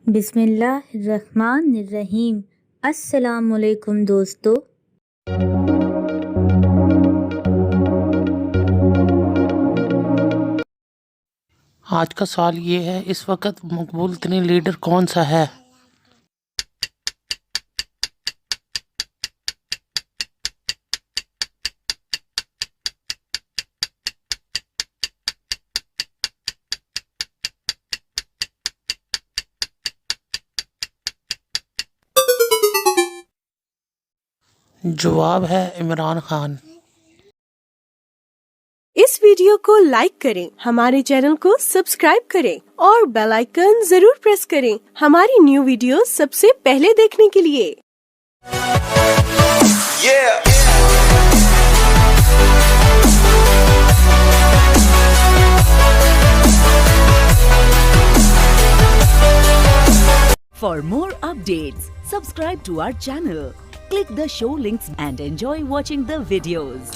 बिस्मिल्लाहिर्रहमानिर्रहीम। अस्सलामुअलैकुम दोस्तों। आज का सवाल ये है, इस वक्त मकबूल तरीन लीडर कौन सा है? जवाब है इमरान खान। इस वीडियो को लाइक करें, हमारे चैनल को सब्सक्राइब करें और बेल आइकन जरूर प्रेस करें हमारी न्यू वीडियो सबसे पहले देखने के लिए। For more updates, subscribe to our channel, click the show links and enjoy watching the videos.